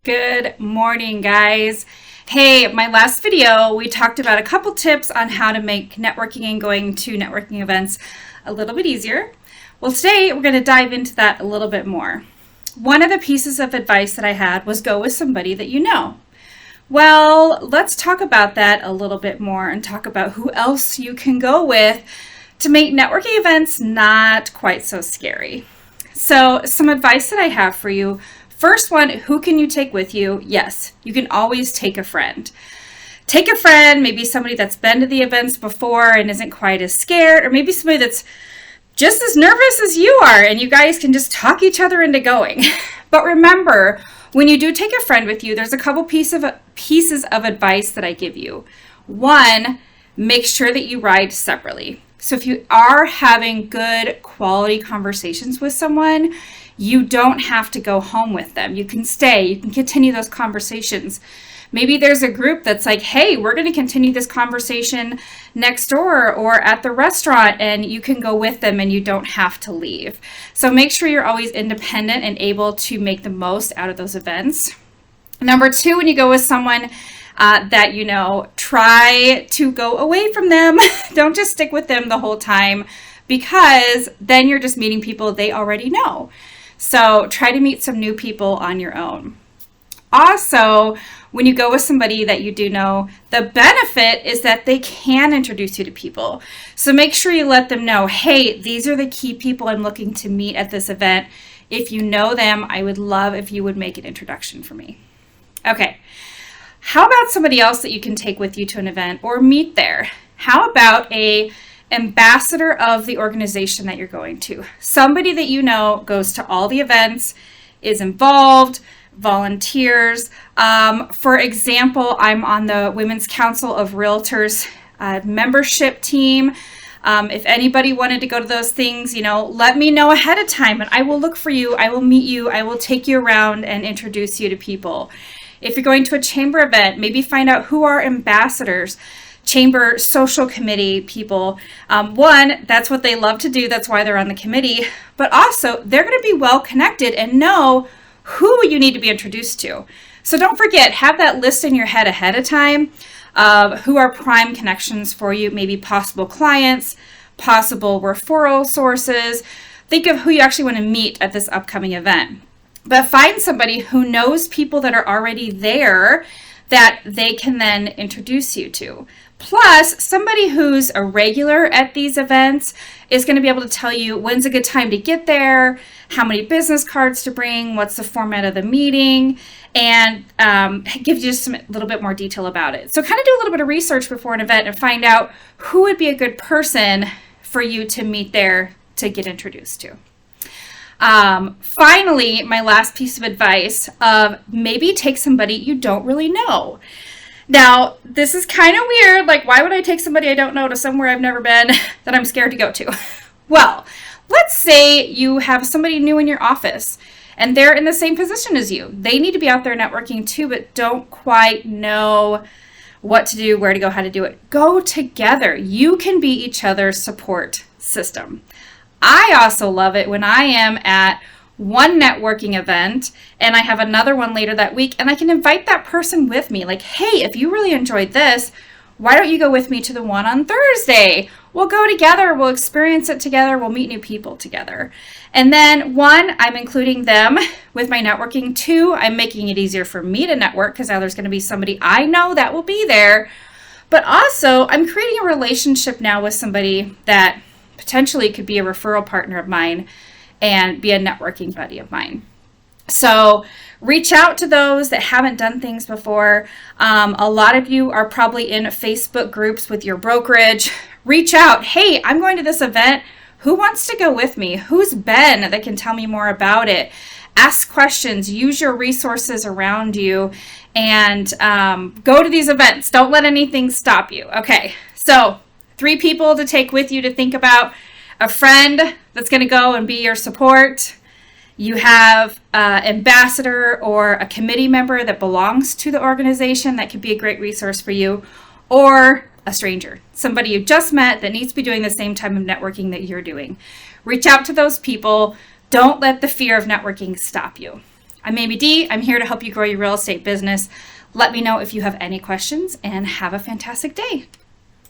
Good morning, guys. Hey, my last video, we talked about a couple tips on how to make networking and going to networking events a little bit easier. Well, today we're going to dive into that a little bit more. One of the pieces of advice that I had was go with somebody that you know. Well, let's talk about that a little bit more and talk about who else you can go with to make networking events not quite so scary. So, some advice that I have for you. First one, who can you take with you? Yes, you can always take a friend. Take a friend, maybe somebody that's been to the events before and isn't quite as scared, or maybe somebody that's just as nervous as you are, and you guys can just talk each other into going. But remember, when you do take a friend with you, there's a couple pieces of advice that I give you. One, make sure that you ride separately. So if you are having good quality conversations with someone, you don't have to go home with them. You can stay, you can continue those conversations. Maybe there's a group that's like, hey, we're going to continue this conversation next door or at the restaurant, and you can go with them and you don't have to leave. So make sure you're always independent and able to make the most out of those events. Number two, when you go with someone that you know, try to go away from them. Don't just stick with them the whole time, because then you're just meeting people they already know. So try to meet some new people on your own. Also, when you go with somebody that you do know, the benefit is that they can introduce you to people. So make sure you let them know, hey, these are the key people I'm looking to meet at this event. If you know them, I would love if you would make an introduction for me. Okay. How about somebody else that you can take with you to an event or meet there? How about a ambassador of the organization that you're going to? Somebody that you know goes to all the events, is involved, volunteers. For example, I'm on the Women's Council of Realtors membership team. If anybody wanted to go to those things, let me know ahead of time and I will look for you. I will meet you. I will take you around and introduce you to people. If you're going to a chamber event, maybe find out who are ambassadors, chamber social committee people. One, that's what they love to do. That's why they're on the committee. But also, they're going to be well connected and know who you need to be introduced to. So don't forget, have that list in your head ahead of time of who are prime connections for you, maybe possible clients, possible referral sources. Think of who you actually want to meet at this upcoming event. But find somebody who knows people that are already there that they can then introduce you to. Plus, somebody who's a regular at these events is going to be able to tell you when's a good time to get there, how many business cards to bring, what's the format of the meeting, and give you just a little bit more detail about it. So kind of do a little bit of research before an event and find out who would be a good person for you to meet there to get introduced to. Finally, my last piece of advice maybe take somebody you don't really know. Now, this is kind of weird. Like, why would I take somebody I don't know to somewhere I've never been that I'm scared to go to? Well, let's say you have somebody new in your office and they're in the same position as you. They need to be out there networking too, but don't quite know what to do, where to go, how to do it. Go together. You can be each other's support system. I also love it when I am at one networking event and I have another one later that week and I can invite that person with me. Like, hey, if you really enjoyed this, why don't you go with me to the one on Thursday? We'll go together, we'll experience it together, we'll meet new people together. And then one, I'm including them with my networking. Two, I'm making it easier for me to network because now there's going to be somebody I know that will be there. But also, I'm creating a relationship now with somebody that potentially could be a referral partner of mine and be a networking buddy of mine. So reach out to those that haven't done things before. A lot of you are probably in Facebook groups with your brokerage. Reach out. Hey, I'm going to this event. Who wants to go with me? Who's been that can tell me more about it? Ask questions. Use your resources around you and go to these events. Don't let anything stop you. Okay, so 3 people to take with you to think about. A friend that's going to go and be your support. You have an ambassador or a committee member that belongs to the organization that could be a great resource for you, or a stranger, somebody you just met that needs to be doing the same type of networking that you're doing. Reach out to those people. Don't let the fear of networking stop you. I'm Amy D. I'm here to help you grow your real estate business. Let me know if you have any questions, and have a fantastic day.